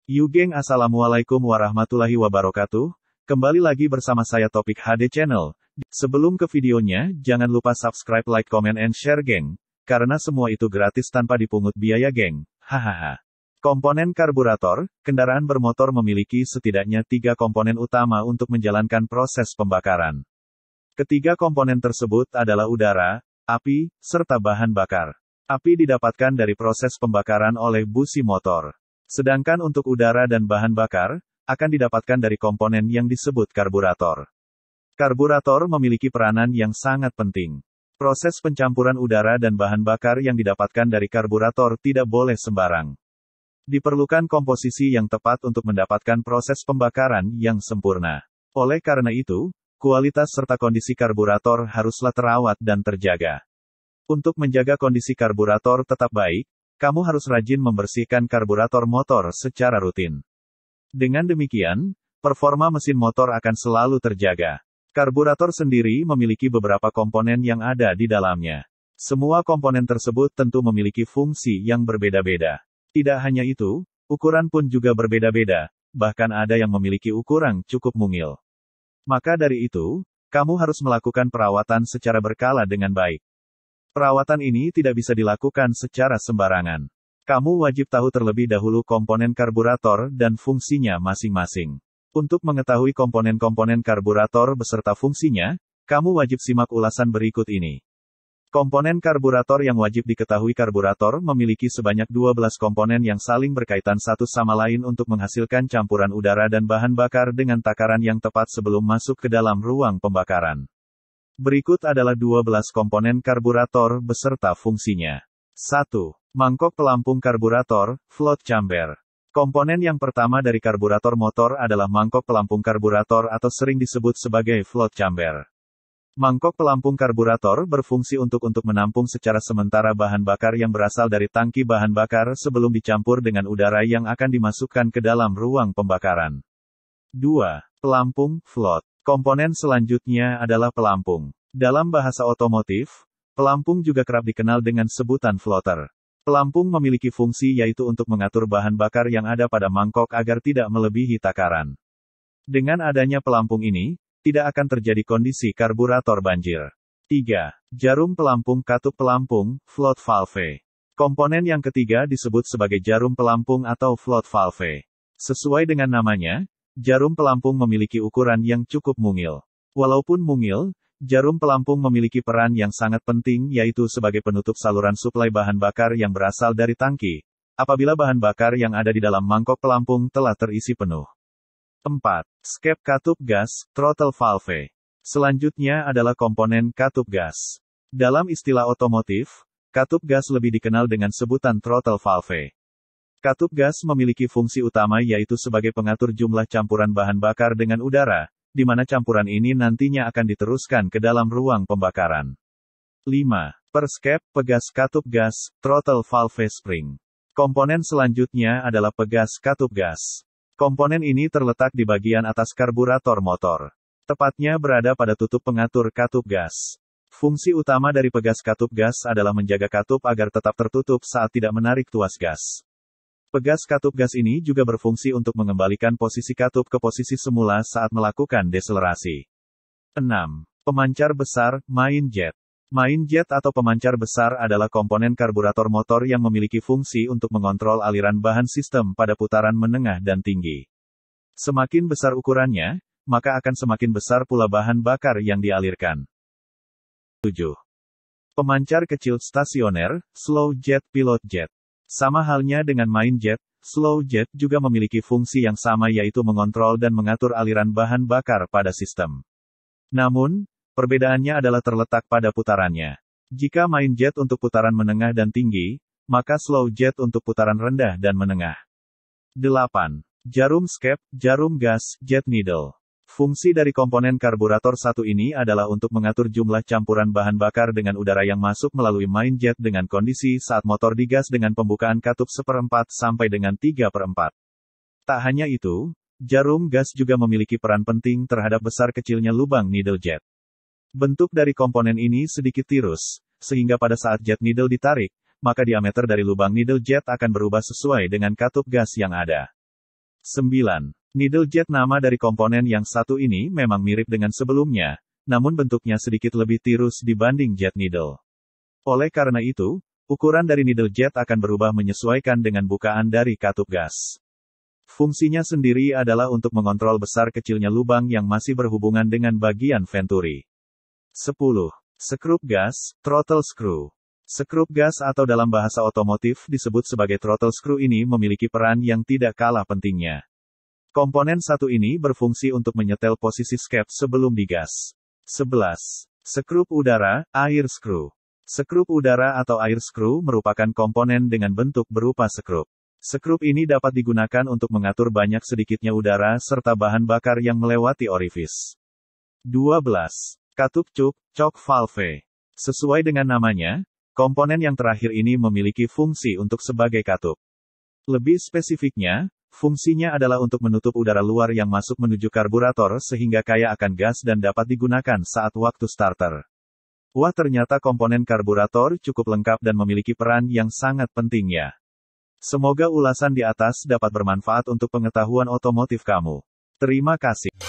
Yu geng, assalamualaikum warahmatullahi wabarakatuh. Kembali lagi bersama saya Topik HD Channel. Sebelum ke videonya, jangan lupa subscribe, like, comment, and share geng. Karena semua itu gratis tanpa dipungut biaya geng. Hahaha. Komponen karburator, kendaraan bermotor memiliki setidaknya 3 komponen utama untuk menjalankan proses pembakaran. Ketiga komponen tersebut adalah udara, api, serta bahan bakar. Api didapatkan dari proses pembakaran oleh busi motor. Sedangkan untuk udara dan bahan bakar, akan didapatkan dari komponen yang disebut karburator. Karburator memiliki peranan yang sangat penting. Proses pencampuran udara dan bahan bakar yang didapatkan dari karburator tidak boleh sembarang. Diperlukan komposisi yang tepat untuk mendapatkan proses pembakaran yang sempurna. Oleh karena itu, kualitas serta kondisi karburator haruslah terawat dan terjaga. Untuk menjaga kondisi karburator tetap baik, kamu harus rajin membersihkan karburator motor secara rutin. Dengan demikian, performa mesin motor akan selalu terjaga. Karburator sendiri memiliki beberapa komponen yang ada di dalamnya. Semua komponen tersebut tentu memiliki fungsi yang berbeda-beda. Tidak hanya itu, ukuran pun juga berbeda-beda, bahkan ada yang memiliki ukuran cukup mungil. Maka dari itu, kamu harus melakukan perawatan secara berkala dengan baik. Perawatan ini tidak bisa dilakukan secara sembarangan. Kamu wajib tahu terlebih dahulu komponen karburator dan fungsinya masing-masing. Untuk mengetahui komponen-komponen karburator beserta fungsinya, kamu wajib simak ulasan berikut ini. Komponen karburator yang wajib diketahui: karburator memiliki sebanyak 12 komponen yang saling berkaitan satu sama lain untuk menghasilkan campuran udara dan bahan bakar dengan takaran yang tepat sebelum masuk ke dalam ruang pembakaran. Berikut adalah 12 komponen karburator beserta fungsinya. 1. Mangkok pelampung karburator, float chamber. Komponen yang pertama dari karburator motor adalah mangkok pelampung karburator atau sering disebut sebagai float chamber. Mangkok pelampung karburator berfungsi untuk menampung secara sementara bahan bakar yang berasal dari tangki bahan bakar sebelum dicampur dengan udara yang akan dimasukkan ke dalam ruang pembakaran. 2. Pelampung, float. Komponen selanjutnya adalah pelampung. Dalam bahasa otomotif, pelampung juga kerap dikenal dengan sebutan floater. Pelampung memiliki fungsi yaitu untuk mengatur bahan bakar yang ada pada mangkok agar tidak melebihi takaran. Dengan adanya pelampung ini, tidak akan terjadi kondisi karburator banjir. 3. Jarum pelampung, katup pelampung, float valve. Komponen yang ketiga disebut sebagai jarum pelampung atau float valve. Sesuai dengan namanya, jarum pelampung memiliki ukuran yang cukup mungil. Walaupun mungil, jarum pelampung memiliki peran yang sangat penting yaitu sebagai penutup saluran suplai bahan bakar yang berasal dari tangki, apabila bahan bakar yang ada di dalam mangkok pelampung telah terisi penuh. 4. Skep katup gas, throttle valve. Selanjutnya adalah komponen katup gas. Dalam istilah otomotif, katup gas lebih dikenal dengan sebutan throttle valve. Katup gas memiliki fungsi utama yaitu sebagai pengatur jumlah campuran bahan bakar dengan udara, di mana campuran ini nantinya akan diteruskan ke dalam ruang pembakaran. 5. Perskep, pegas katup gas, throttle valve spring. Komponen selanjutnya adalah pegas katup gas. Komponen ini terletak di bagian atas karburator motor. Tepatnya berada pada tutup pengatur katup gas. Fungsi utama dari pegas katup gas adalah menjaga katup agar tetap tertutup saat tidak menarik tuas gas. Pegas katup gas ini juga berfungsi untuk mengembalikan posisi katup ke posisi semula saat melakukan deselerasi. 6. Pemancar besar, main jet. Main jet atau pemancar besar adalah komponen karburator motor yang memiliki fungsi untuk mengontrol aliran bahan sistem pada putaran menengah dan tinggi. Semakin besar ukurannya, maka akan semakin besar pula bahan bakar yang dialirkan. 7. Pemancar kecil stasioner, slow jet, pilot jet. Sama halnya dengan main jet, slow jet juga memiliki fungsi yang sama yaitu mengontrol dan mengatur aliran bahan bakar pada sistem. Namun, perbedaannya adalah terletak pada putarannya. Jika main jet untuk putaran menengah dan tinggi, maka slow jet untuk putaran rendah dan menengah. 8. Jarum skep, jarum gas, jet needle. Fungsi dari komponen karburator satu ini adalah untuk mengatur jumlah campuran bahan bakar dengan udara yang masuk melalui main jet dengan kondisi saat motor digas dengan pembukaan katup 1/4 sampai dengan 3/4. Tak hanya itu, jarum gas juga memiliki peran penting terhadap besar kecilnya lubang needle jet. Bentuk dari komponen ini sedikit tirus, sehingga pada saat jet needle ditarik, maka diameter dari lubang needle jet akan berubah sesuai dengan katup gas yang ada. 9. Needle jet. Nama dari komponen yang satu ini memang mirip dengan sebelumnya, namun bentuknya sedikit lebih tirus dibanding jet needle. Oleh karena itu, ukuran dari needle jet akan berubah menyesuaikan dengan bukaan dari katup gas. Fungsinya sendiri adalah untuk mengontrol besar kecilnya lubang yang masih berhubungan dengan bagian venturi. 10. Skrup gas, throttle screw. Skrup gas atau dalam bahasa otomotif disebut sebagai throttle screw ini memiliki peran yang tidak kalah pentingnya. Komponen satu ini berfungsi untuk menyetel posisi skep sebelum digas. 11. Skrup udara, air screw. Skrup udara atau air screw merupakan komponen dengan bentuk berupa skrup. Skrup ini dapat digunakan untuk mengatur banyak sedikitnya udara serta bahan bakar yang melewati orifis. 12. Katup cup, choke valve. Sesuai dengan namanya, komponen yang terakhir ini memiliki fungsi untuk sebagai katup. Lebih spesifiknya, fungsinya adalah untuk menutup udara luar yang masuk menuju karburator sehingga kaya akan gas dan dapat digunakan saat waktu starter. Wah, ternyata komponen karburator cukup lengkap dan memiliki peran yang sangat penting ya. Semoga ulasan di atas dapat bermanfaat untuk pengetahuan otomotif kamu. Terima kasih.